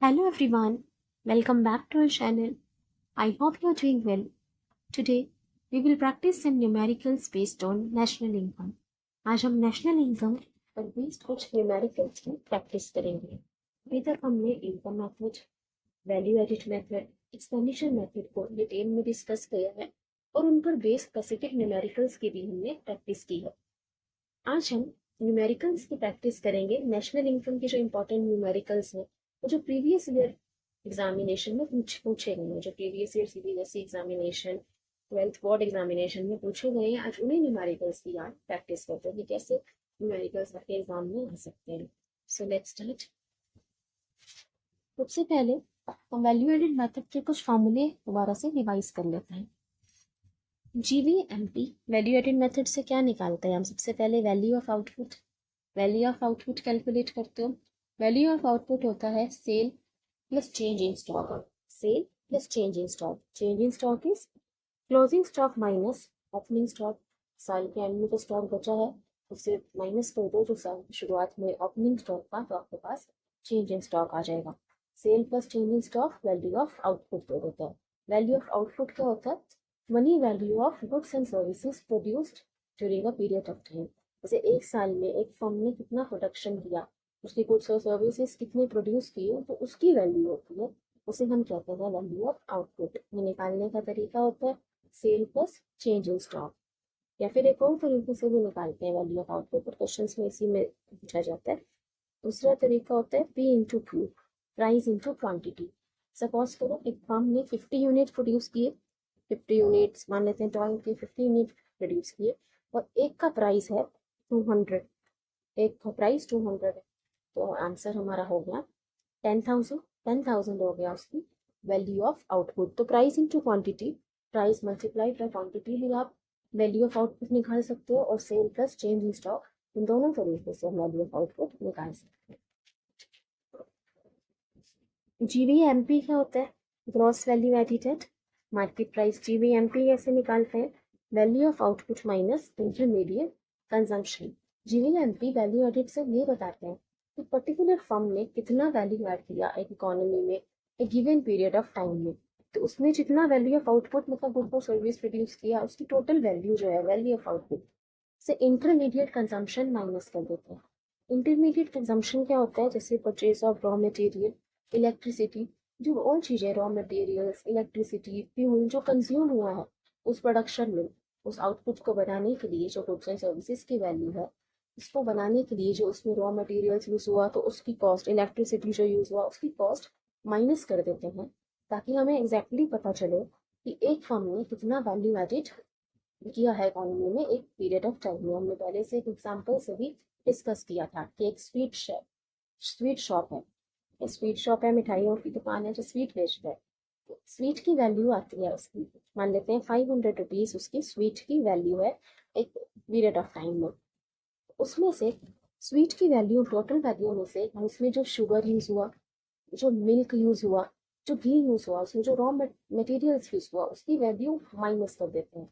Hello everyone, welcome back to our channel. I hope you are doing well. Today we will practice some numericals based on national income. आज हम national income पर based कुछ numericals की practice करेंगे। अभी तक हमने income method, value added method, expenditure method को डिटेल में डिस्कस किया है और उन पर बेस्ड स्पेसिफिक न्यूमेरिकल्स की भी हमने प्रैक्टिस की है। आज हम न्यूमेरिकल्स की प्रैक्टिस करेंगे। नेशनल इनकम के जो इंपॉर्टेंट न्यूमेरिकल्स हैं वो जो प्रीवियस ईयर एग्जामिनेशन में पूछे गए हैं, जो previous year CBSE examination, 12th board examination में पूछे गए हैं, आज उन्हीं न्यूमेरिकल्स की यार प्रैक्टिस करते हैं कि कैसे न्यूमेरिकल्स आपके एग्जाम में आ सकते हैं। So let's start. सबसे पहले हम वैल्यू एडेड मेथड के कुछ फॉर्मूले दोबारा से रिवाइज कर लेते हैं। जीवीएमपी वैल्यू एडेड मेथड से क्या निकालते हैं हम? सबसे पहले वैल्यू ऑफ आउटपुट कैलकुलेट करते हो। वैल्यू ऑफ आउटपुट होता है sale plus change in stock. Sale plus change in stock. Change in stock is closing stock minus opening stock. साल के एंड में तो स्टॉक बचा है, उससे माइनस कर दो जो साल की शुरुआत में ओपनिंग स्टॉक था, तो आपके पास चेंज इन स्टॉक आ जाएगा। Sale plus change in stock value of output दे देता है। वैल्यू ऑफ आउटपुट क्या होता है? Money value of goods and services produced during a period of time. जैसे एक साल में एक फर्म ने कितना प्रोडक्शन किया, उसकी गुड्स और सर्विसेज कितने प्रोड्यूस किए, तो उसकी वैल्यू होती है, उसे हम कहते हैं वैल्यू ऑफ आउटपुट। ये निकालने का तरीका होता है sale plus change in stock, या फिर एक और तरीके से भी निकालते हैं वैल्यू ऑफ आउटपुट, पर क्वेश्चन में इसी में पूछा जाता है। दूसरा तरीका होता है P into Q, price into quantity. Suppose करो एक फर्म ने 50 यूनिट प्रोड्यूस किए, 50 यूनिट्स मान लेते हैं टॉय के, 50 यूनिट प्रोड्यूस किए और एक का प्राइस है 200, एक का प्राइस 200 है, तो आंसर हमारा हो गया 10,000। 10,000 हो गया उसकी वैल्यू ऑफ आउटपुट। तो price into quantity, price multiplied by quantity भी आप वैल्यू ऑफ आउटपुट निकाल सकते हो, और sale plus change in stock, इन दोनों तरीके से हम वैल्यू ऑफ आउटपुट निकाल सकते हैं। जीवीएमपी क्या होता है? Gross value added market price. GVMP कैसे निकालते हैं? Value of output minus intermediate consumption. GVMP value added से ये बताते हैं कि पर्टिकुलर फर्म ने कितना वैल्यू ऐड किया एक इकोनॉमी में एक गिवन पीरियड ऑफ टाइम में, तो उसने जितना वैल्यू ऑफ आउटपुट मतलब गुड और सर्विस प्रोड्यूस किया, उसकी टोटल वैल्यू जो है वैल्यू ऑफ आउटपुट से इंटरमीडिएट कंजम्पशन माइनस कर देते हैं। इंटरमीडिएट कंजम्पशन क्या होता है? जैसे purchase of raw material, electricity, जो और चीज़ें रॉ मटेरियल्स, इलेक्ट्रिसिटी, फ्यूल जो कंज्यूम हुआ है उस प्रोडक्शन में, उस आउटपुट को बनाने के लिए जो गुड्स एंड सर्विसेज की वैल्यू है, इसको बनाने के लिए जो उसमें रॉ मटेरियल्स यूज़ हुआ तो उसकी कॉस्ट, इलेक्ट्रिसिटी जो यूज़ हुआ उसकी कॉस्ट माइनस कर देते हैं, ताकि हमें एग्जैक्टली पता चले कि एक फर्म ने कितना वैल्यू एडिड किया है इकोनॉमी में एक पीरियड ऑफ टाइम में। हमने पहले से एक एग्जाम्पल से भी डिस्कस किया था कि एक स्वीट शॉप है, स्वीट शॉप है, मिठाइयों की दुकान है जो स्वीट बेचता है, तो स्वीट की वैल्यू आती है उसकी, मान लेते हैं 500 रुपीज़ उसकी स्वीट की वैल्यू है एक पीरियड ऑफ टाइम में। उसमें से स्वीट की वैल्यू, टोटल वैल्यू में से हम उसमें जो शुगर यूज़ हुआ, जो मिल्क यूज़ हुआ, जो घी यूज़ हुआ, उसमें जो रॉ मटेरियल्स यूज़ हुआ, उसकी वैल्यू माइनस कर देते हैं,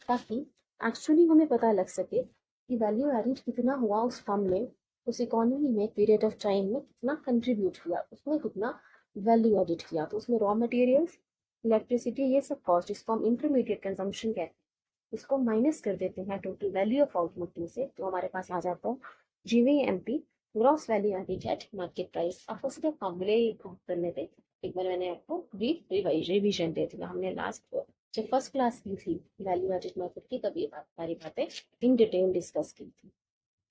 ताकि एक्चुअली हमें पता लग सके कि वैल्यू एडिड कितना हुआ उस फर्म ने, उस इकोनॉमी में पीरियड ऑफ टाइम में कितना कंट्रीब्यूट किया, उसमें कितना वैल्यू एडिड किया। तो उसमें रॉ मटेरियल्स, इलेक्ट्रिसिटी, ये सब कॉस्ट जिसको हम इंटरमीडिएट कंजम्पशन कहते हैं, उसको माइनस कर देते हैं टोटल वैल्यू ऑफ आउटपुट में से, तो हमारे पास आ जाता है GVMP, gross value added at market price. आपको सिर्फ फॉर्मूले करने थे, एक बार मैंने आपको रिवीजन दे दिया। हमने लास्ट जब फर्स्ट क्लास की थी वैल्यू एडिड मेथड की, तब ये सारी बातें इन डिटेल डिस्कस की थी।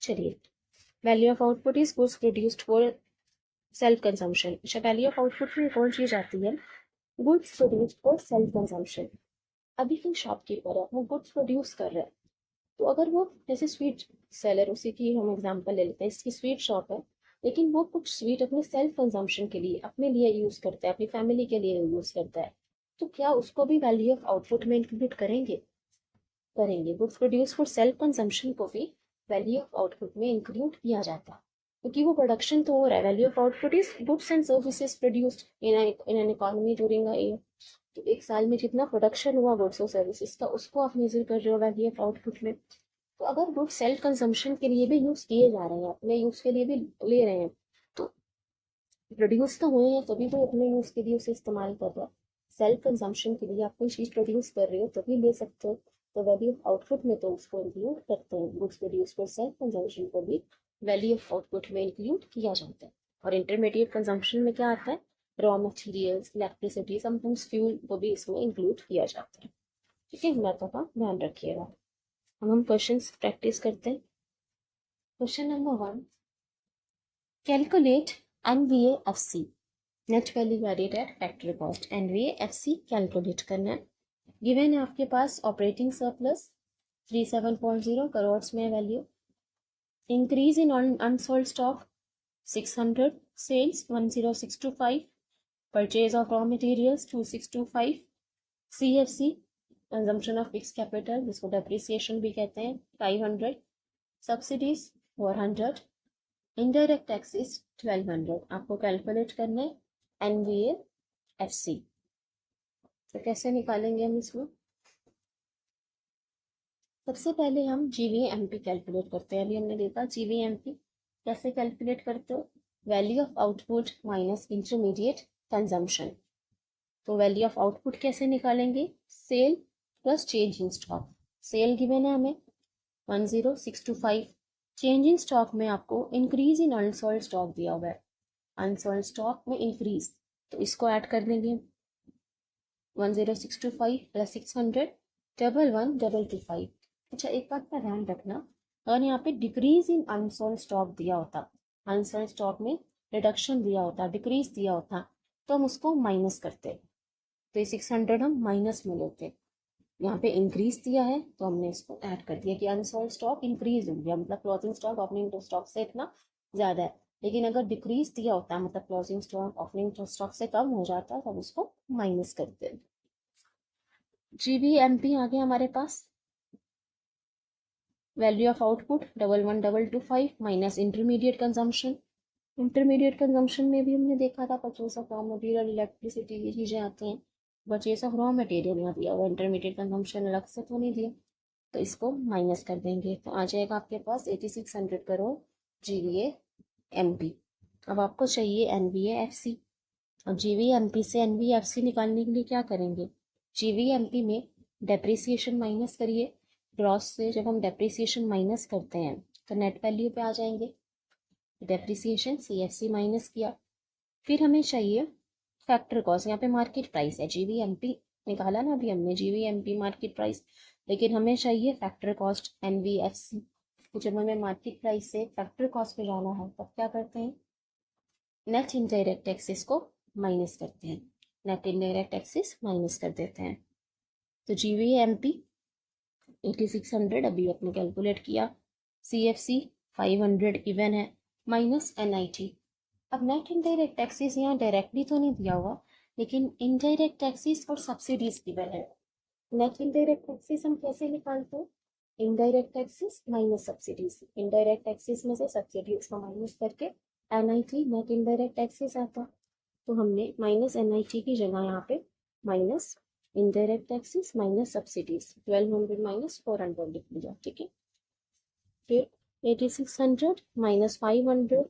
चलिए, value of output is goods produced for self consumption. अच्छा, वैल्यू ऑफ आउटपुट में कौन चीज आती है? Goods produced for self consumption. अभी कोई शॉपकीपर है, वो गुड्स प्रोड्यूस कर रहा है, तो अगर वो जैसे स्वीट सेलर, उसी की हम एग्जांपल ले लेते हैं, इसकी स्वीट शॉप है, लेकिन वो कुछ स्वीट अपने सेल्फ कंजम्पशन के लिए, अपने लिए यूज़ करता है, अपनी फैमिली के लिए यूज़ करता है, तो क्या उसको भी वैल्यू ऑफ आउटपुट में इंक्लूड करेंगे? करेंगे। Goods produce for self consumption को भी वैल्यू ऑफ आउटपुट में इंक्लूड किया जाता है, क्योंकि वो प्रोडक्शन तो हो रहा है। Value of output is goods and services produced in an economy during a year. तो एक साल में जितना प्रोडक्शन हुआ गुड्स और सर्विसेज का, उसको आप मेजर कर रहे हो वैल्यू ऑफ आउटपुट में। तो अगर गुड्स सेल्फ कंजम्पशन के लिए भी यूज किए जा रहे हैं, अपने यूज के लिए भी ले रहे हैं, तो प्रोड्यूस तो हुए हैं तभी कोई अपने यूज़ के लिए उसे इस्तेमाल कर रहा है। सेल्फ कंजम्पशन के लिए आप कोई चीज़ प्रोड्यूस कर रहे हो तभी ले सकते हो, तो वैल्यू ऑफ आउटपुट में तो उसको इंक्लूड करते हैं। Goods produce for self consumption को भी वैल्यू ऑफ आउटपुट में इंक्लूड किया जाता है। और इंटरमीडिएट कंजम्पशन में क्या आता है, raw materials, electricity, sometimes fuel को भी इसमें इंक्लूड किया जाता है। ठीक है, बातों का ध्यान रखिएगा। हम क्वेश्चंस प्रैक्टिस करते हैं। Question number 1, calculate NVAFC, net value added at factory cost. NVAFC calculate करना है। गिवन है आपके पास ऑपरेटिंग सरप्लस 37.0 करोड़ में value, increase in unsold stock 600, sales 10625, purchase of raw materials 2625, CFC consumption of fix capital जिसको depreciation भी कहते हैं 500, subsidies 400, indirect taxes 1200। आपको कैलकुलेट करना है NVAFC। तो कैसे निकालेंगे हम इसमें, सबसे पहले हम GVMP कैलकुलेट करते हैं। अभी हमने देखा GVMP कैसे कैलकुलेट करते हो, value of output minus intermediate consumption. तो वैल्यू ऑफ आउटपुट कैसे निकालेंगे, sale plus change in stock. Sale given है हमें 10625, चेंज इन स्टॉक में आपको इंक्रीज इन अनसोल्ड स्टॉक दिया हुआ है, अनसोल्ड स्टॉक में इंक्रीज, तो इसको ऐड कर देंगे 10625 प्लस 600 11125। अच्छा, एक बात का ध्यान रखना, अगर यहाँ पे डिक्रीज इन अनसोल्ड स्टॉक दिया होता, अनसोल्ड स्टॉक में रिडक्शन दिया होता, डिक्रीज दिया होता, तो हम उसको माइनस करते, तो ये 600 हम माइनस में लेते। यहाँ पे इंक्रीज दिया है तो हमने इसको ऐड कर दिया कि अनसोल्ड स्टॉक इंक्रीज हो गया, मतलब क्लोजिंग स्टॉक ओपनिंग स्टॉक से इतना ज़्यादा है। लेकिन अगर डिक्रीज दिया होता मतलब क्लोजिंग स्टॉक ओपनिंग स्टॉक से कम हो जाता तो हम उसको माइनस करते हैं। GVMP आ गया हमारे पास, value of output 11225 minus intermediate consumption. Intermediate consumption में भी हमने देखा था purchase of raw material, electricity, ये चीज़ें आती हैं। परचेज ऑफ रॉ मटेरियल यहाँ दिया हुआ, इंटरमीडिएट कंजम्पशन अलग से तो नहीं दिया, तो इसको माइनस कर देंगे, तो आ जाएगा आपके पास 8600 करोड़ GVAMP। अब आपको चाहिए NVAFC। अब GVMP से NVAFC निकालने के लिए क्या करेंगे, GVMP में डेप्रिसिएशन माइनस करिए, ग्रॉस से जब हम डेप्रिसिएशन माइनस करते हैं तो नेट वैल्यू पे आ जाएंगे। डेप्रिसिएशन CFC माइनस किया, फिर हमें चाहिए फैक्टर कॉस्ट, यहाँ पे मार्केट प्राइस है, GVMP निकाला ना अभी हमने, GVMP मार्केट प्राइस, लेकिन हमें चाहिए फैक्टर कॉस्ट NVFC। तो जब हमें मार्केट प्राइस से फैक्टर कॉस्ट पे जाना है तब क्या करते हैं, नेट इनडायरेक्ट टैक्सेस को माइनस करते हैं, नेट इनडायरेक्ट टैक्सेस माइनस कर देते हैं। तो GVMP 8600 अभी आपने कैलकुलेट किया, CFC 500 गिवन है, माइनस NIT। अब नेट इनडायरेक्ट टैक्सेस यहाँ डायरेक्टली तो नहीं दिया हुआ, लेकिन इनडायरेक्ट टैक्सेस और सब्सिडीज गिवन है। नेट इनडायरेक्ट टैक्सेस हम कैसे निकालते हैं, indirect taxes minus subsidies, indirect taxes में से सब्सिडीज को माइनस करके NIT नेट इनडायरेक्ट टैक्सेस आता, तो हमने माइनस NIT की जगह यहाँ पे minus indirect taxes minus subsidies 1200 minus 400 लिख लिया। ठीक है, फिर 8600 माइनस 500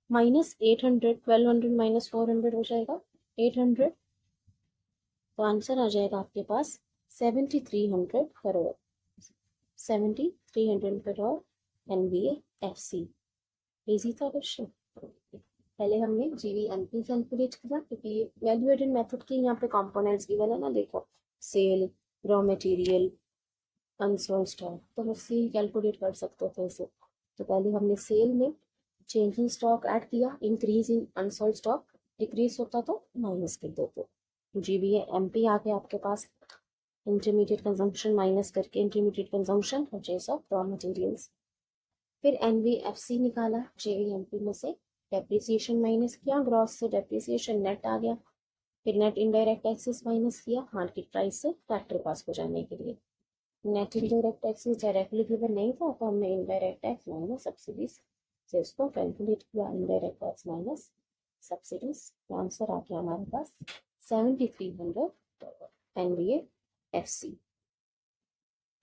माइनस 800, 1200 माइनस 400 हो जाएगा 800, तो आंसर आ जाएगा आपके पास 7300 करोड़, 7300 करोड़ NVAFC। इजी था क्वेश्चन। पहले हमने GVMP कैलकुलेट किया क्योंकि वैल्यू एडेड मेथड के यहाँ पे कंपोनेंट्स गिवन है ना, देखो sale, raw material, unsold stock, तो हम सेल कैलकुलेट कर सकते थे इसे। तो पहले हमने सेल में चेंज इन स्टॉक ऐड किया, increase in unsold stock, decrease होता तो माइनस कर देते। GVMP आ गया आपके पास, इंटरमीडिएट कंजम्पशन माइनस करके intermediate consumption purchase of raw materials. फिर NVFC निकाला GVMP में से, डेप्रिसिएशन माइनस किया, ग्रॉस से डेप्रिसिएशन नेट आ गया, फिर नेट इनडायरेक्ट टैक्सेस माइनस किया मार्केट प्राइस से फैक्टर पास हो जाने के लिए। Net indirect taxes directly given नहीं था तो हमने इनडायरेक्ट टैक्स माइनस सब्सिडीज से इसको कैलकुलेट किया, indirect tax minus subsidies, answer आ गया हमारे पास 7300 NVAFC।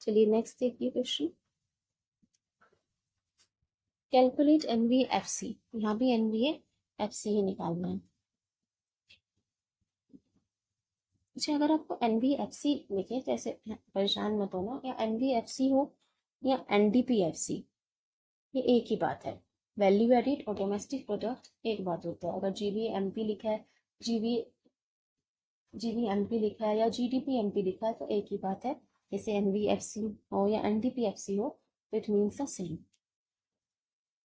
चलिए नेक्स्ट देखिए क्वेश्चन, कैलकुलेट NVAFC। यहाँ भी FC ही निकालना है। अच्छा, अगर आपको NBFC लिखे तो ऐसे परेशान मत होना, या NBFC हो या NDPFC, ये एक ही बात है। वैल्यू एडिड और डोमेस्टिक प्रोडक्ट एक बात होता है। अगर GVMP लिखा है, GVMP लिखा है या GDPMP लिखा है तो एक ही बात है। जैसे NBFC हो या NDPFC हो तो इट मीन्स द सेम।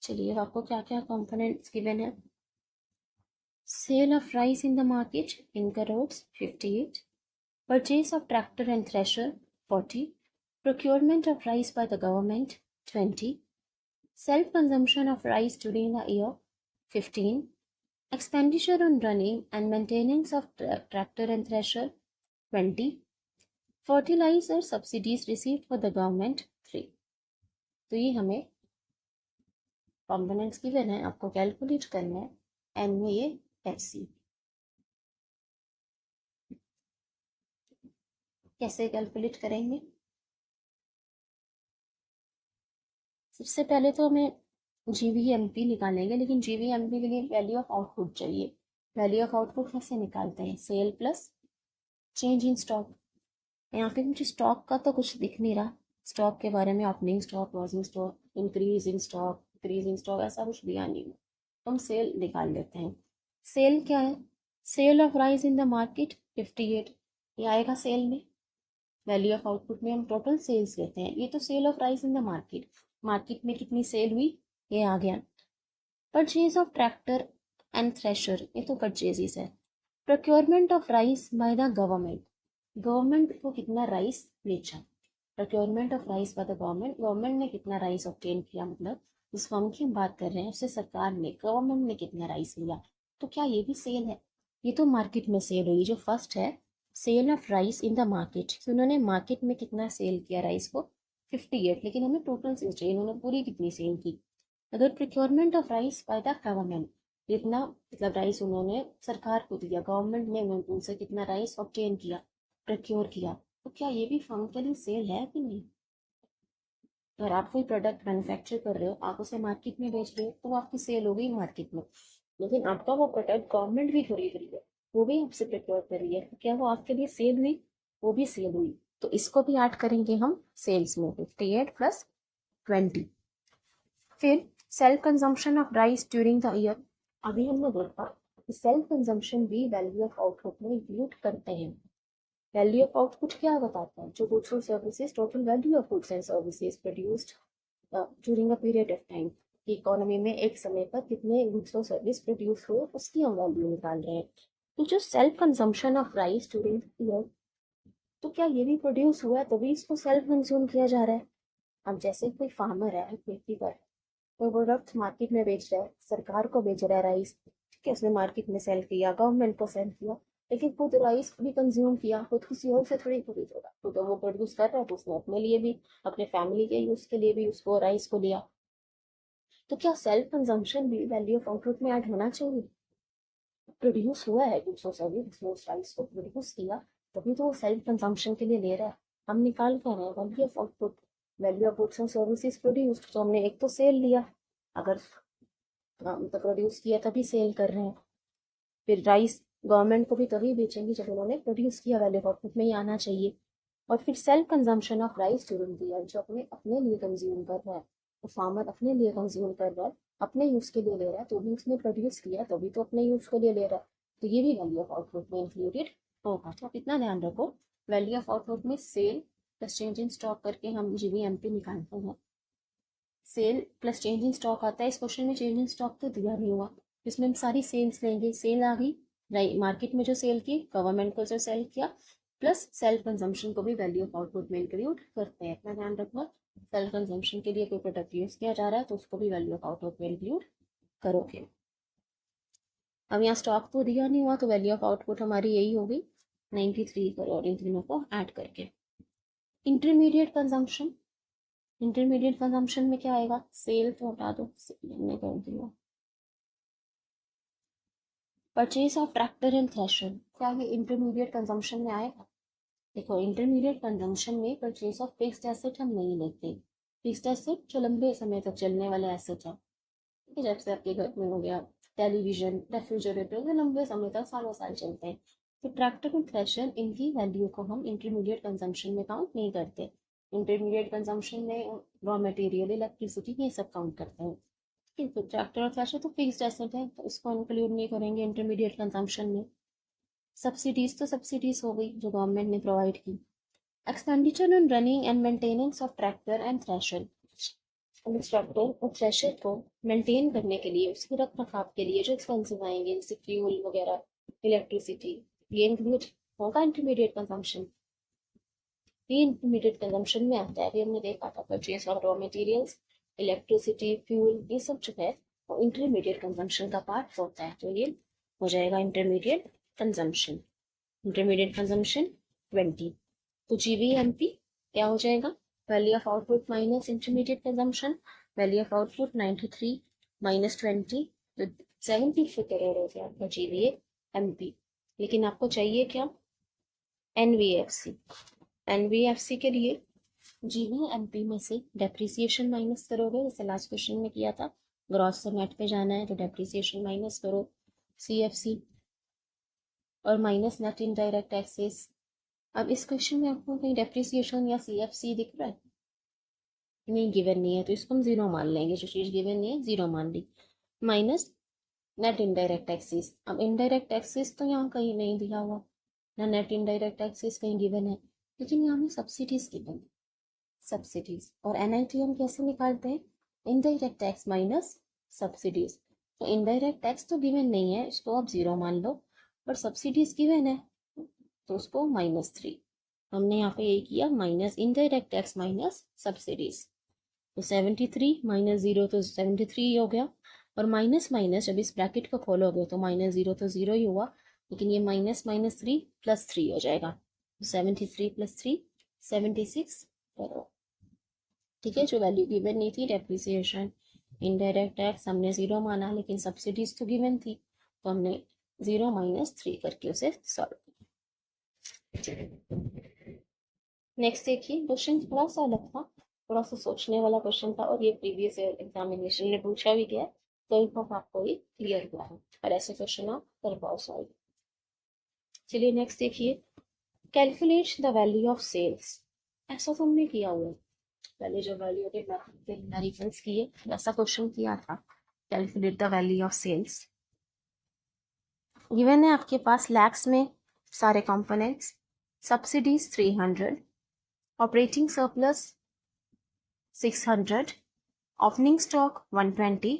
चलिए, आपको क्या क्या कंपोनेंट्स गिवन है। Sale of rice in the market in crores 58, purchase of tractor and thresher 40, procurement of rice by the government 20, self-consumption of rice during the year 15, expenditure on running and maintenance of tractor and thresher 20, fertilizer subsidies received for the government 3। तो ये हमें components given है, आपको calculate करना है NVFC। कैसे calculate करेंगे? सबसे पहले तो हमें GVMP निकालेंगे, लेकिन GVMP के लिए वैल्यू ऑफ आउटपुट चाहिए। वैल्यू ऑफ आउटपुट कैसे निकालते हैं? Sale plus change in stock. यहाँ पे मुझे स्टॉक का तो कुछ दिख नहीं रहा, स्टॉक के बारे में opening stock, closing stock, increase in stock, decrease in stock, ऐसा कुछ दिया नहीं है। तो हम सेल निकाल लेते हैं। सेल क्या है? Sale of rice in the market 58, ये आएगा सेल में। वैल्यू ऑफ आउटपुट में हम टोटल सेल्स लेते हैं, ये तो sale of rice in the market, market में कितनी सेल हुई ये आ गया। Purchase of tractor and thresher, ये तो परचेजेस है। Procurement of rice by the government, government को कितना राइस बेचा। Procurement of rice by the government, government ने कितना राइस ऑब्टेन किया, मतलब जिस फर्म की हम बात कर रहे हैं उससे सरकार ने, गवर्नमेंट ने कितना राइस लिया। तो क्या ये भी सेल है? ये तो मार्केट में सेल हुई। जो फर्स्ट है sale of rice in the market, तो उन्होंने मार्केट में कितना सेल किया राइस को 58, लेकिन हमें टोटल सेल चाहिए, इन्होंने पूरी कितनी सेल की। अगर procurement of rice by the government, जितना मतलब राइस उन्होंने सरकार को दिया, गवर्नमेंट ने उनसे कितना राइस ऑब्टेन किया, प्रोक्योर किया, तो क्या ये भी फर्म के लिए सेल है कि नहीं? अगर आप कोई प्रोडक्ट मैन्युफैक्चर कर रहे हो, आप उसे मार्केट में बेच रहे हो, तो आपकी सेल हो गई मार्केट में। लेकिन आपका वो प्रोडक्ट गवर्नमेंट भी खरीद रही है, वो भी आपसे प्रोक्योर कर रही है, तो क्या वो आपके लिए सेल हुई? वो भी सेल हुई। तो इसको भी ऐड करेंगे हम सेल्स में, 58 प्लस 20। फिर self consumption of rice during the year, अभी हमने देखा कि सेल्फ कंजम्पशन भी वैल्यू ऑफ आउटपुट में इंक्लूड करते हैं। वैल्यू ऑफ आउटपुट क्या बताता है? जो गुड्स और services, total value of goods and services produced during a period of time, कि इकोनॉमी में एक समय पर कितने गुड्स और सर्विस प्रोड्यूस हुए, उसकी हम वैल्यू निकाल रहे हैं। तो जो self consumption of rice during year, तो क्या ये भी प्रोड्यूस हुआ है तभी इसको सेल्फ कंज्यूम किया जा रहा है? अब जैसे कोई फार्मर है, खेती कर, कोई प्रोडक्ट मार्केट में बेच रहा है, सरकार को बेच रहा है राइस, ठीक है, उसने मार्केट में सेल किया, गवर्नमेंट को सेल किया, लेकिन खुद राइस भी कंज्यूम किया, खुद किसी और से थोड़ी खरीद होगा, खुद तो वो प्रोड्यूस कर रहा है, तो उसने अपने लिए भी, अपने फैमिली के यूज के लिए भी उसको राइस को लिया। तो क्या सेल्फ कंजम्पशन भी वैल्यू ऑफ आउटपुट में ऐड होना चाहिए? प्रोड्यूस हुआ है गुड्स और सर्विस, उसने उस राइस को प्रोड्यूस किया, तभी तो वो सेल्फ कंजम्पशन के लिए ले रहा है। हम निकाल कर रहे हैं value of output, value of goods और सर्विसेज प्रोड्यूस्ड, तो हमने एक तो सेल लिया, अगर मतलब प्रोड्यूस किया तभी सेल कर रहे हैं। फिर राइस गवर्नमेंट को भी तभी बेचेंगे जब उन्होंने प्रोड्यूस किया, वैल्यू ऑफ आउटपुट में ही आना चाहिए। और फिर self consumption of rice during the year, जो अपने अपने लिए कंज्यूम कर रहा है, तो फार्मर अपने लिए कंज्यूम कर रहा है, अपने यूज के लिए ले रहा है, तो भी उसने प्रोड्यूस किया, तो भी तो अपने यूज के लिए ले रहा है, तो ये भी वैल्यू ऑफ आउटपुट में इंक्लूडेड होगा। तो आप इतना ध्यान रखो, वैल्यू ऑफ आउटपुट में sale plus change in stock करके हम GVMP निकालते हैं। Sale plus change in stock आता है, इस क्वेश्चन में चेंज इन स्टॉक तो दिया नहीं हुआ, इसमें हम सारी सेल्स लेंगे। सेल आ गई, राइट, मार्केट में जो सेल की, गवर्नमेंट को जो सेल किया, प्लस सेल्फ कंजम्पशन को भी वैल्यू ऑफ आउटपुट में इंक्लूड करते हैं। इतना ध्यान रखना, सेल्फ कंजम्पशन के लिए कोई प्रोडक्ट यूज किया जा रहा है तो उसको भी वैल्यू ऑफ आउटपुट में इंक्लूड करोगे। अब यहाँ स्टॉक तो दिया नहीं हुआ, तो वैल्यू ऑफ आउटपुट हमारी यही होगी 93 करोड़, इन तीनों को ऐड करके। इंटरमीडिएट कंजम्पशन, इंटरमीडिएट कंजम्पशन में क्या आएगा? सेल तो हटा दो, हमने कर दिया। Purchase of tractor and thresher, क्या ये इंटरमीडिएट कंजम्पशन में आएगा? देखो, इंटरमीडिएट कंजम्पशन में परचेज ऑफ फिक्स्ड एसेट हम नहीं लेते। फिक्स्ड एसेट जो लंबे समय तक चलने वाले एसेट है, ठीक है, जैसे आपके घर में हो गया टेलीविजन, रेफ्रिजरेटर, ये लंबे समय तक सालों साल चलते हैं। तो ट्रैक्टर और थ्रेशर, इनकी वैल्यू को हम इंटरमीडिएट कंजम्पशन में काउंट नहीं करते। इंटरमीडिएट कंजम्पशन में रॉ मटेरियल, इलेक्ट्रिसिटी, ये सब काउंट करते हैं। ठीक है, तो ट्रैक्टर और थ्रेशर तो फिक्स्ड एसेट है, तो इसको इंक्लूड नहीं करेंगे इंटरमीडिएट कंजम्पशन में। सब्सिडीज तो सब्सिडीज हो गई जो गवर्नमेंट ने प्रोवाइड की। Expenditure on running and maintenance of tractor and thresher, tractor और थ्रेशर को मेंटेन करने के लिए, उसके रख रखाव के लिए जो एक्सपेंसिव आएंगे, जैसे फ्यूल वगैरह, इलेक्ट्रिसिटी, ये इंक्लूड होगा इंटरमीडिएट कंजम्पशन। ये इंटरमीडिएट कंजम्पशन में आता है। अभी हमने देखा था purchase of raw materials, electricity, fuel, ये सब जो है वो इंटरमीडिएट कंजम्पशन का पार्ट होता है। तो ये हो जाएगा इंटरमीडिएट कंजम्पशन। Intermediate consumption 20। तो जीवीएमपी क्या हो जाएगा? Value of output minus intermediate consumption. Value of output 93 minus 20, तो 74 करोड़ हो गया आपका जीवीएमपी। लेकिन आपको चाहिए क्या? एनवीएफसी। एनवीएफसी के लिए जीवीएमपी में से डेप्रिसिएशन माइनस करोगे, जैसे लास्ट क्वेश्चन में किया था। ग्रॉस से नेट पे जाना है तो डेप्रिसिएशन माइनस करो, सीएफसी, और माइनस नेट इनडायरेक्ट टैक्सेस। अब इस क्वेश्चन में आपको कहीं डेप्रिसिएशन या सीएफसी दिख रहा है? नहीं, गिवन नहीं है, तो इसको हम जीरो मान लेंगे। जो चीज़ गिवन नहीं है जीरो मान ली। Minus net indirect taxes. अब इनडायरेक्ट टैक्सेस तो यहाँ कहीं नहीं दिया हुआ, ना नेट इनडायरेक्ट टैक्सेस कहीं गिवन है, लेकिन यहाँ में सब्सिडीज गिवन है, सब्सिडीज। और एनआईटी हम कैसे निकालते हैं? Indirect tax minus subsidies. तो इनडायरेक्ट टैक्स तो गिवन नहीं है, इसको आप जीरो मान लो, पर सब्सिडीज गिवन है तो उसको -3। हमने यहाँ पे यही किया, minus indirect tax minus subsidies. तो 73 माइनस 0 तो 73 हो गया, और माइनस माइनस जब इस ब्रैकेट को खोलोगे तो -0 तो 0 ही हुआ, लेकिन ये -3 + 3 हो जाएगा। तो 73 + 3 76 करोड़। ठीक है, जो वैल्यू गिवन नहीं थी, डेप्रिसिएशन, इनडायरेक्ट टैक्स, हमने जीरो माना, लेकिन सब्सिडीज तो गिवन थी, तो हमने 0 - 3 करके उसे सॉल्व किया। नेक्स्ट देखिए, क्वेश्चन थोड़ा सा अलग था, थोड़ा सा सोचने वाला क्वेश्चन था, और ये प्रीवियस एग्जामिनेशन में पूछा भी गया, तो इनको आपको ये क्लियर हुआ है, और ऐसे क्वेश्चन आप कर पाओ सॉल्व। चलिए नेक्स्ट देखिए, calculate the value of sales. ऐसा तो हमने किया हुआ है पहले, जो वैल्यू के न्यूमेरिकल्स किए वैसा क्वेश्चन किया था। Calculate the value of sales given है आपके पास लैक्स में सारे components. Subsidies 300, operating surplus 600, opening stock 120,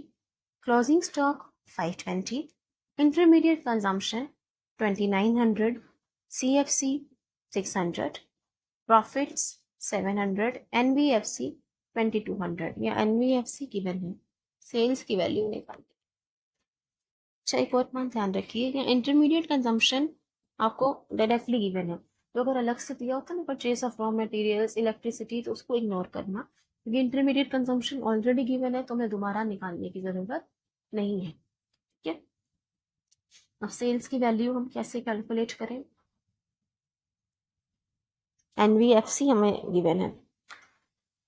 closing stock 520, intermediate consumption 2900, CFC 600, profits 700, NVFC 2200। या NVFC गिवन है, सेल्स की वैल्यू निकालनी। अच्छा, एक और बात ध्यान रखिए, इंटरमीडिएट कंजम्पशन आपको डायरेक्टली गिवन है, तो अगर अलग से दिया होता ना purchase of raw materials, electricity, तो उसको इग्नोर करना, क्योंकि इंटरमीडिएट कंजम्पशन ऑलरेडी गिवन है, तो हमें दोबारा निकालने की जरूरत नहीं है। ठीक है, अब सेल्स की वैल्यू हम कैसे कैलकुलेट करें? एनवीएफसी हमें गिवन है।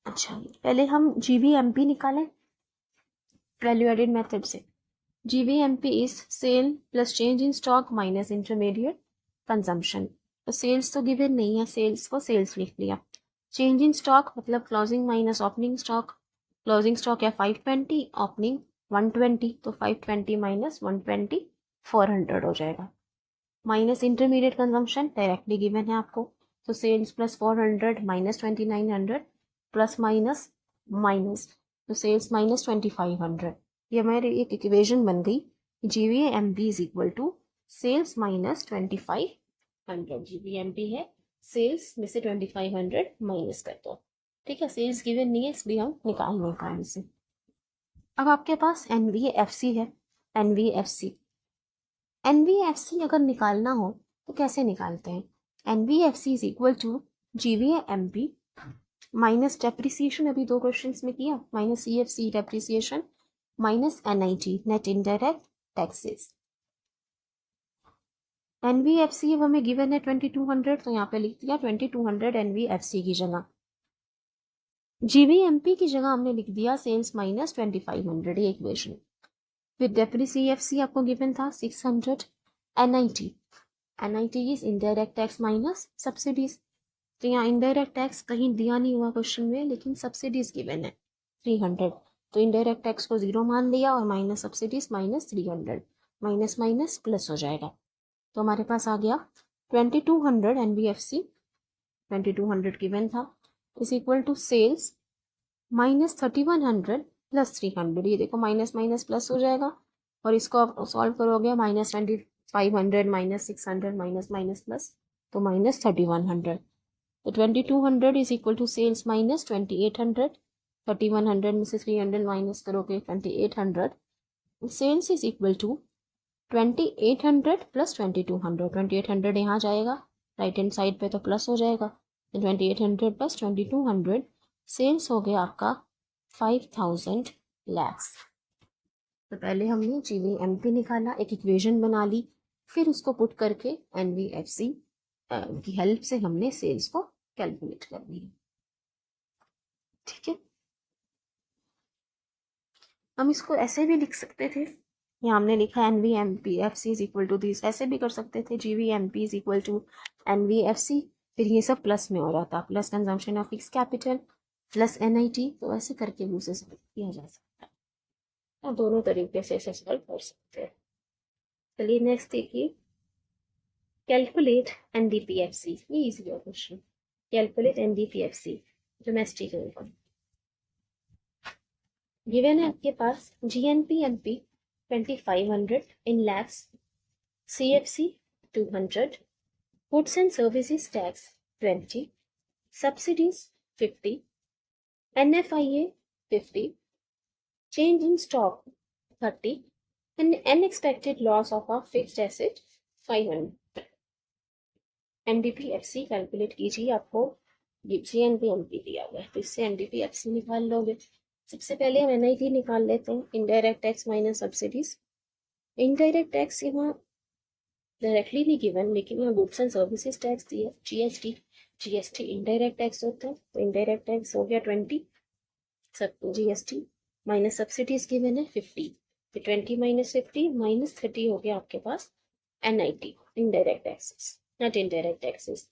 अच्छा, पहले हम जीवीएमपी निकालें वैल्यू एडेड मेथड से। GVMP is sale plus change in stock minus intermediate consumption। तो सेल्स तो गिवन नहीं है, सेल्स को सेल्स लिख लिया। चेंज इन स्टॉक मतलब closing minus opening stock. Closing stock है 520, ओपनिंग 120, तो 520 माइनस 120 400 हो जाएगा। Minus intermediate consumption directly given है आपको, तो sales plus 400 minus 2900 plus minus minus, तो सेल्स माइनस 2500। ये हमारी एक इक्वेशन बन गई, GVMP is equal to sales minus 2500। GVMP है सेल्स में से 2500 माइनस कर दो। ठीक है, सेल्स गिवन नहीं है इसलिए हम निकाल नहीं पाए इसे। अब आपके पास NVFC है। NVFC अगर निकालना हो तो कैसे निकालते हैं? NVFC is equal to GVMP minus depreciation, अभी दो क्वेश्चंस में किया, minus CFC depreciation minus NIT net indirect taxes. NVFC अब हमें गिवन है 2200, तो यहाँ पे लिख दिया 2200 NVFC की जगह। GVMP की जगह हमने लिख दिया सेल्स माइनस 2500, ये इक्वेशन। फिर डेप्रिसिएफसी आपको गिवन था 600, NIT is indirect tax minus subsidies. तो यहाँ इनडायरेक्ट टैक्स कहीं दिया नहीं हुआ क्वेश्चन में, लेकिन सब्सिडीज गिवन है 300, तो इनडायरेक्ट टैक्स को 0 मान लिया और minus subsidies minus 300, minus minus plus हो जाएगा। तो हमारे पास आ गया 2200 NBFC, 2200 गिवन था, is equal to sales minus 3100 plus 300। ये देखो माइनस माइनस प्लस हो जाएगा, और इसको आप सॉल्व करोगे minus 2500 minus 600 minus minus plus, तो माइनस 3100। तो 2200 is equal to sales minus 2800, 3100 में से 300 माइनस करोगे 2800, sales is equal to 2800 plus 2200। 2800 यहाँ जाएगा राइट हैंड साइड पे तो प्लस हो जाएगा, 2800 प्लस 2200, सेल्स हो गया आपका 5000 लैक्स। तो पहले हमने GVMP निकाला, एक इक्वेशन बना ली, फिर उसको पुट करके NBFC की हेल्प से हमने सेल्स को कैलकुलेट कर लिया। ठीक है, हम इसको ऐसे भी लिख सकते थे, यहाँ हमने लिखा NVMPFC is equal to this, ऐसे भी कर सकते थे GVMP is equal to NVFC, फिर ये सब प्लस में हो जाता, plus consumption of fix capital plus NIT, तो ऐसे करके भी उसे किया जा सकता है, दोनों तरीके से इसे सॉल्व कर सकते हैं। चलिए नेक्स्ट देखिए, कैलकुलेट NDPFC, ये इजी है question. Calculate NDPFC domestic income given है आपके पास, GNPMP 2500 in lakhs, CFC 200, goods and services tax 20, subsidies 50, NFIA 50, change in stock 30, and unexpected loss of a fixed asset 500। NDPFC calculate कीजिए, आपको GNPMP दिया हुआ है, तो इससे NDPFC निकाल लोगे। सबसे पहले हम NIT निकाल लेते हैं, indirect tax minus subsidies. Indirect tax यहाँ डायरेक्टली नहीं गिवन, लेकिन यहाँ गुड्स एंड सर्विसेज टैक्स दिया, GST इनडायरेक्ट टैक्स होता है, तो इनडायरेक्ट टैक्स हो गया 20, GST माइनस सब्सिडीज गिवन है 50, तो 20 माइनस 50 माइनस 30 हो गया आपके पास NIT indirect taxes, not indirect taxes.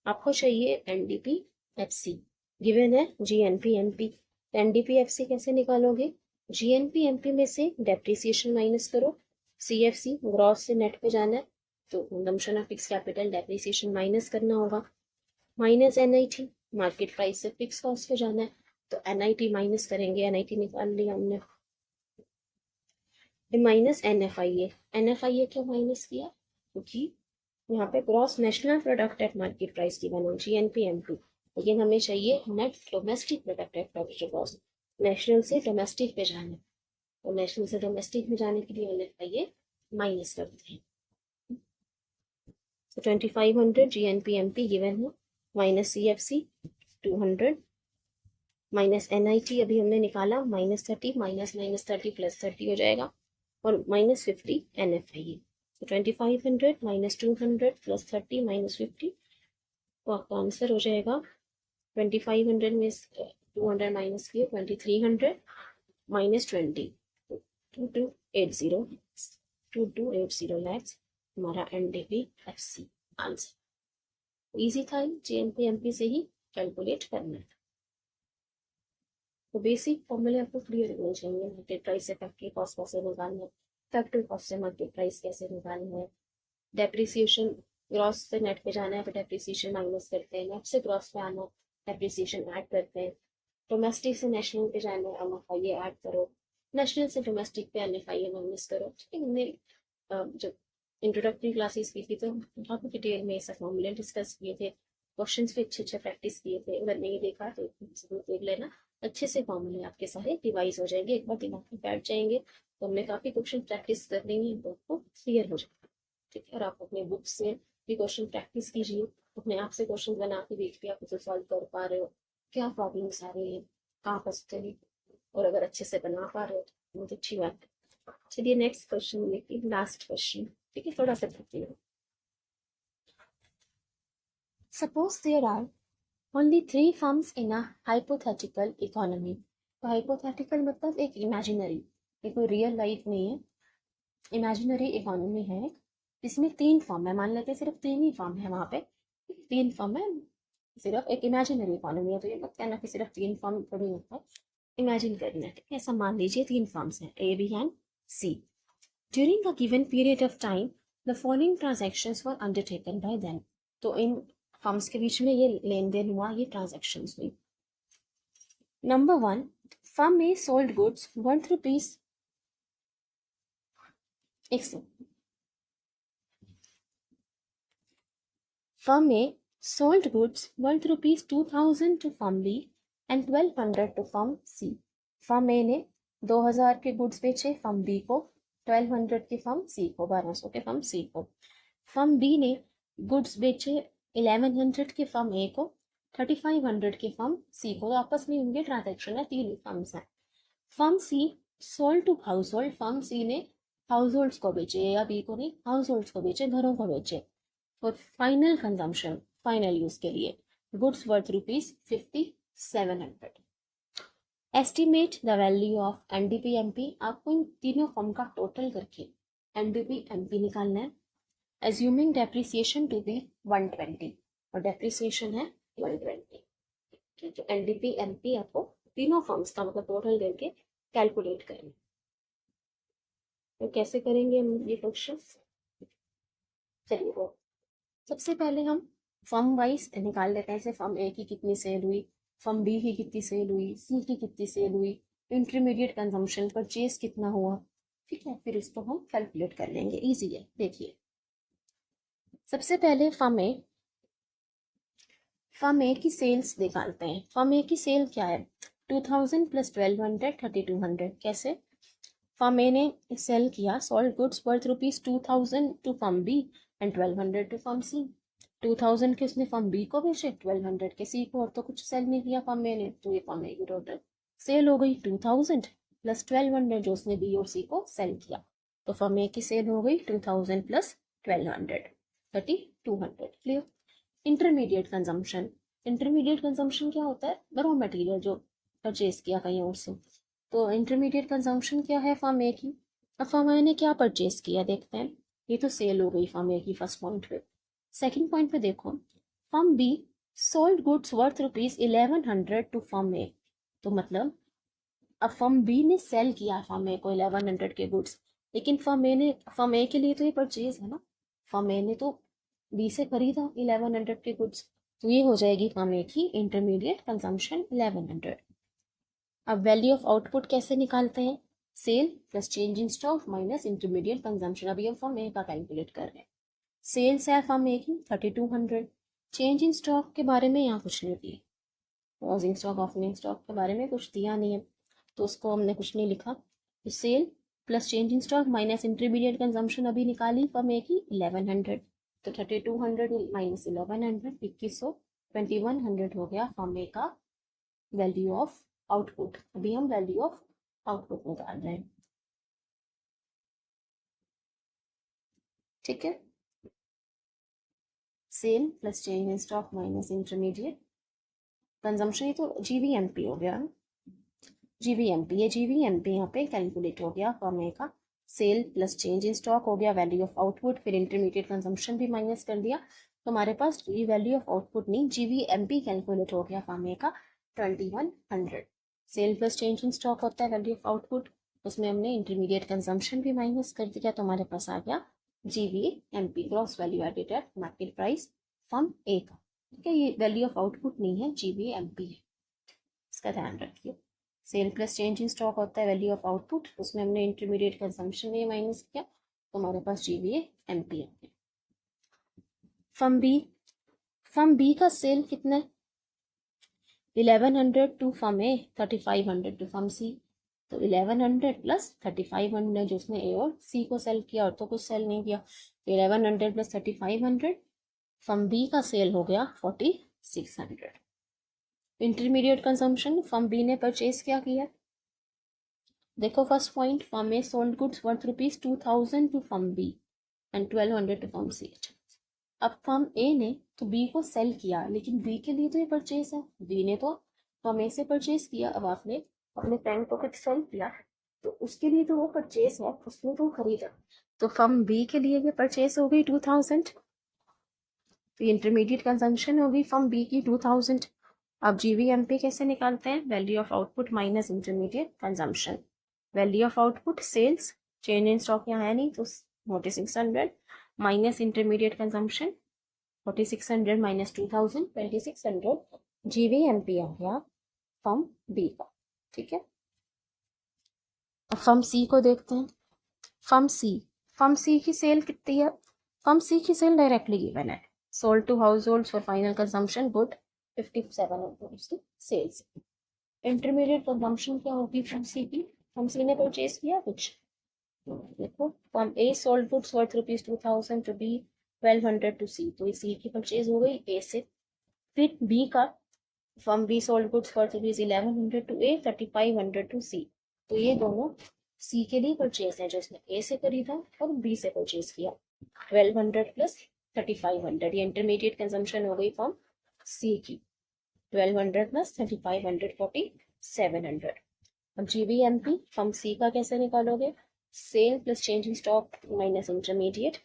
आपको चाहिए NDPFC, गिवन है GNPMP, NDPFC कैसे निकालोगे, GNPMP में से डेप्रिसिएशन माइनस करो, CFC ग्रॉस से नेट पे जाना है, तो consumption of fix capital depreciation minus करना होगा, माइनस NIT मार्केट प्राइस से फिक्स कॉस्ट पे जाना है, तो NIT माइनस करेंगे, NIT निकाल लिया हमने, माइनस NFIA क्यों माइनस किया, क्योंकि यहाँ पे gross national product at market price की बनो GNPMP, लेकिन हमें चाहिए net domestic product at market price, national से डोमेस्टिक पे जाना है, तो नेशनल से डोमेस्टिक में जाने के लिए NFIA माइनस करते हैं। तो 2500 GNPMP गिवन है, माइनस CFC 200, माइनस NIT अभी हमने निकाला माइनस 30, माइनस माइनस 30 प्लस 30 हो जाएगा, और माइनस 50 NFIA, तो 2500 माइनस 200 प्लस 30 माइनस 50, तो आपका आंसर हो जाएगा 2500 में 200 माइनस किए 2300 माइनस 20, 2280 लैक्स हमारा NDPFC आंसर। इजी था, GNPMP से ही कैलकुलेट करना है। तो बेसिक फॉर्मूले आपको क्लियर होने चाहिए, मार्केट प्राइस से फैक्ट्री कॉस्ट कैसे निकालना है, फैक्ट्री कॉस्ट से मार्केट प्राइस कैसे निकालना है, डेप्रिसिएशन ग्रॉस से नेट पे जाना है, फिर डेप्रिसिएशन माइनस करते हैं, नेट से ग्रॉस पे आना, डेप्रिसिएशन ऐड करते हैं, डोमेस्टिक से नेशनल पे जाना है, NFIA ऐड करो, नेशनल से डोमेस्टिक पे NFIA माइनस करो। हमने जब इंट्रोडक्टरी क्लासेस की थी तो बहुत डिटेल में ऐसा फॉर्मूले डिस्कस किए थे, क्वेश्चंस पे अच्छे अच्छे प्रैक्टिस किए थे, अगर नहीं देखा तो देख लेना, अच्छे से फॉर्मूले आपके सारे रिवाइज हो जाएंगे, एक बार दिमाग में बैठ जाएंगे, तो हमने काफ़ी क्वेश्चन प्रैक्टिस कर लेंगे तो आपको क्लियर हो जाएगा। ठीक है, और आप अपने बुक से भी क्वेश्चन प्रैक्टिस कीजिए, अपने आप से क्वेश्चन बना के देखिए आप उसे सॉल्व कर पा रहे हो, क्या प्रॉब्लम्स आ रही है, कहाँ फंसते हैं, और अगर अच्छे से बना पा रहे हो तो बहुत अच्छी बात है। चलिए नेक्स्ट क्वेश्चन देखिए, लास्ट क्वेश्चन, ठीक है, थोड़ा सा ट्रिकी है। Suppose there are only 3 firms in a hypothetical economy, तो hypothetical मतलब एक इमेजिनरी, ये कोई रियल लाइफ नहीं है, इमेजिनरी इकोनॉमी है जिसमें 3 फर्म है, मान लेते हैं सिर्फ 3 ही फर्म है, वहाँ पे 3 फर्म है, सिर्फ एक इमेजिनरी इकोनॉमी है, तो ये मत कहना कि सिर्फ 3 फर्म थोड़ी होता है, इमेजिन करना है, ठीक है। ऐसा मान लीजिए 3 फर्म्स हैं, A, B and C. During a given period of time the following transactions were undertaken by them. तो इन फर्म्स के बीच में ये लेन देन हुआ, ये ट्रांजेक्शन्स हुई। Number 1, firm A sold goods worth rupees 100। Firm A sold goods worth rupees 2000 to firm B and 1200 to firm C. Firm ए ने 2000 के गुड्स बेचे फर्म बी को, 1200 के फर्म सी को, 1200 के फर्म सी को। फर्म बी ने गुड्स बेचे 1100 के फर्म ए को, 3500 के फर्म सी को, तो आपस में उनके ट्रांजेक्शन है, 3 फर्म्स हैं। Firm C sold to household, firm C ने हाउस होल्ड्स को बेचे, या बी को नहीं, हाउस होल्ड्स को बेचे, घरों को बेचे, और फाइनल कंजम्पशन, फाइनल यूज के लिए goods worth rupees 5700। Estimate the value of NDP MP, आपको इन तीनों फॉर्म का टोटल करके एनडीपी एमपी निकालना है। एज्यूमिंग डेप्रिसिएशन टू बी 120, और डेप्रिसिएशन है 120, तो एनडीपी एमपी आपको तीनों फॉर्म्स का मतलब टोटल करके कैलकुलेट करना। तो कैसे करेंगे हम ये क्वेश्चन, चलिए वो सबसे पहले हम फर्म वाइज निकाल लेते हैं। जैसे फर्म ए की कितनी सेल हुई, फर्म बी की कितनी सेल हुई, सी की कितनी सेल हुई, इंटरमीडिएट कंजम्पशन परचेज कितना हुआ, ठीक है, फिर इसको हम कैलकुलेट कर लेंगे, इजी है। देखिए सबसे पहले फर्म ए की सेल्स निकालते हैं। फर्म ए की सेल क्या है, 2000 प्लस 1200 3200। कैसे, फर्म ए ने सेल किया sold goods worth rupees 2000 to firm B and 1200 to firm C. 2000 के उसने फर्म बी को बेचे, 1200 के सी को, और तो कुछ सेल नहीं किया फर्म ए ने, तो ये फर्म ए की टोटल सेल हो गई 2000 प्लस 1200 जो उसने बी और सी को सेल किया, तो फर्म ए की सेल हो गई 2000 plus 1200 3200। Clear. Intermediate consumption, intermediate consumption क्या होता है, रॉ मटेरियल जो परचेज किया कहीं और से, तो इंटरमीडिएट कंजम्पशन क्या है फर्म ए की। अब फर्म ए ने क्या परचेज किया देखते हैं, ये तो सेल हो गई फर्म ए की फर्स्ट पॉइंट पे। सेकंड पॉइंट पे देखो, firm B sold goods worth rupees 1100 to firm A, तो मतलब अब फर्म बी ने सेल किया फर्म ए को 1100 के गुड्स, लेकिन फर्म ए के लिए तो ये परचेज है ना, फर्म ए ने तो बी से खरीदा 1100 के गुड्स, तो ये हो जाएगी फर्म ए की इंटरमीडिएट कंजम्पशन 1100। अब वैल्यू ऑफ आउटपुट कैसे निकालते हैं, sale plus change in stock minus intermediate consumption. अभी हम फर्म ए का कैलकुलेट कर रहे हैं। सेल्स है फर्म ए की 3200, चेंज इन स्टॉक के बारे में यहाँ कुछ नहीं दिया, क्लोजिंग स्टॉक ओपनिंग स्टॉक के बारे में कुछ दिया नहीं है, तो उसको हमने कुछ नहीं लिखा। तो sale plus change in stock minus intermediate consumption अभी निकाली फर्म ए की 1100, तो 3200 माइनस 1100 2100, 2100 हो गया फर्म ए का वैल्यू ऑफ आउटपुट। अभी हम वैल्यू ऑफ आउटपुट निकाल रहे हैं, ठीक है। Sale plus change in stock minus intermediate consumption, ये तो जीवीएमपी हो गया, जीवीएमपी, ये जीवीएमपी यहाँ पे कैलकुलेट हो गया फर्म ए का। Sale plus change in stock हो गया वैल्यू ऑफ आउटपुट, फिर इंटरमीडिएट कंजम्पशन भी माइनस कर दिया, तो हमारे पास ये वैल्यू ऑफ आउटपुट नहीं जीवीएमपी कैलकुलेट हो गया फर्म ए का 2100। Sale plus change in stock होता है वैल्यू ऑफ आउटपुट, उसमें हमने इंटरमीडिएट कंजम्पशन भी माइनस कर दिया, तो हमारे पास आ गया GVMP, gross value added at market price firm A का, ठीक है। ये वैल्यू ऑफ आउटपुट नहीं है, जीवीएमपी है, इसका ध्यान रखिए। Sale plus change in stock होता है वैल्यू ऑफ आउटपुट, उसमें हमने इंटरमीडिएट कंजम्पशन में माइनस किया, तो हमारे पास जीवीएमपी है। फर्म बी का सेल कितना है, 1100 to firm A, 3500 to firm C, तो 1100 प्लस 3500 जो उसने ए और सी को सेल किया, और तो कुछ सेल नहीं किया, 1100 प्लस 3500 फर्म बी का सेल हो गया 4600। इंटरमीडिएट कंजम्पशन फर्म बी ने परचेज क्या किया, देखो first point, firm A sold goods worth rupees 2000 to firm B and 1200 to firm C. अब फर्म ए ने तो बी को सेल किया, लेकिन बी के लिए तो ये परचेज है, बी ने तो फर्म ए से परचेज किया, अब आपने अपने फ्रेंड को कुछ सेल किया, तो उसके लिए तो वो परचेज है, उसने तो खरीदा। तो फर्म बी के लिए ये परचेज हो गई 2000, तो इंटरमीडिएट कंजम्पशन होगी फर्म बी की 2000। अब जीवीएमपी कैसे निकालते हैं? Value of output minus intermediate consumption. Value of output sales, change in stock यहाँ है नहीं तो 4600 minus intermediate consumption 4600 minus 2000 2600 GVMP आ गया फर्म बी का। ठीक है, अब फर्म सी को देखते हैं। फर्म सी की सेल कितनी है? फर्म सी की सेल डायरेक्टली गिवन है, sold to household for final consumption good 57 sales. Intermediate consumption क्या होगी फर्म सी की? फर्म सी ने परचेज किया कुछ, देखो firm A sold goods worth ₹2000 to B 1200 to C, तो सी की परचेज हो गई ए से। फिर बी का, firm B sold goods worth ₹1100 to A 3500 to C, तो ये दोनों सी के लिए परचेज है जो इसने ए से खरीदा और बी से परचेज किया। 1200 प्लस 3500, ये इंटरमीडिएट कंजम्पशन हो गई फर्म सी की। 1200 प्लस 3500 4700। अब जीवीएमपी फर्म सी का कैसे निकालोगे? Sale plus change in stock minus intermediate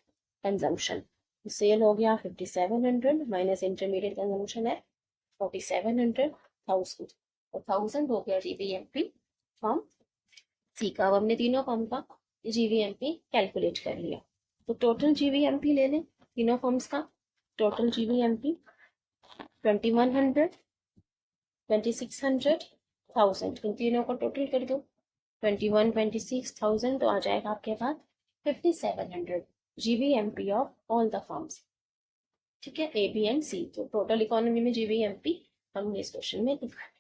consumption. Sale हो गया 5700 माइनस इंटरमीडिएट कंजम्पशन है 4700, 1000 और 1000 हो गया जीवीएमपी फर्म सी का। अब हमने तीनों फर्म का जीवीएमपी कैलकुलेट कर लिया, तो टोटल जीवीएमपी ले लें तीनों फर्म्स का। टोटल जीवीएमपी 2100 2600 1000, इन तीनों को टोटल कर दो 21 26,000, तो आ जाएगा आपके पास 5700 GVMP of all the firms. ठीक है, ए बी एंड सी। तो टोटल इकोनॉमी में जीवीएमपी हमने इस क्वेश्चन में लिखा है।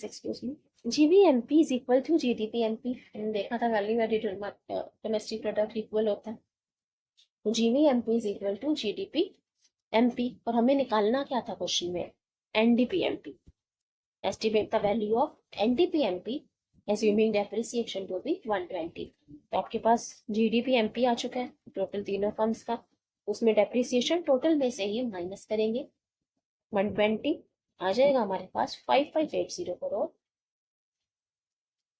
Excuse me, GVMP is equal to GDP MP. हमने देखा था value added domestic product equal होता है, तो GVMP is equal to GDP MP. और हमें निकालना क्या था क्वेश्चन में? NDP MP, estimate the value of NDP-MP assuming depreciation to be 120। तो आपके पास GDP-MP आ चुका है टोटल तीनों फर्म्स का, उसमें डेप्रिसिएशन टोटल में से ही माइनस करेंगे 120, आ जाएगा हमारे पास 5580 करोड़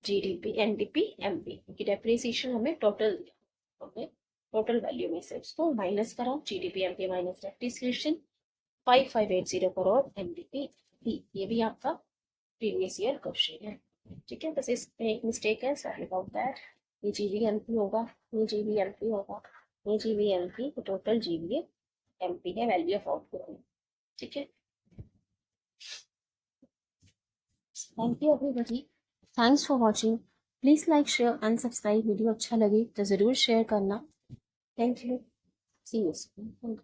GDP NDP-MP की डेप्रिसिएशन हमें टोटल दिया, हमें टोटल वैल्यू में से उसको माइनस करा GDP-MP minus depreciation 5580 crore NDP-P। ये भी आपका प्रीवियस ईयर क्वेश्चन है। ठीक है, बस इसमें एक मिस्टेक है, सॉरी अबाउट दैट। ये जीवीएमपी होगा, ये जीवीएमपी होगा, ये जीवीएमपी, तो टोटल जीवीएमपी है वैल्यू ऑफ आउटपुट में। ठीक है, thank you everybody, thanks for watching. Please like share and subscribe. Video अच्छा लगे तो ज़रूर शेयर करना। Thank you, see you soon.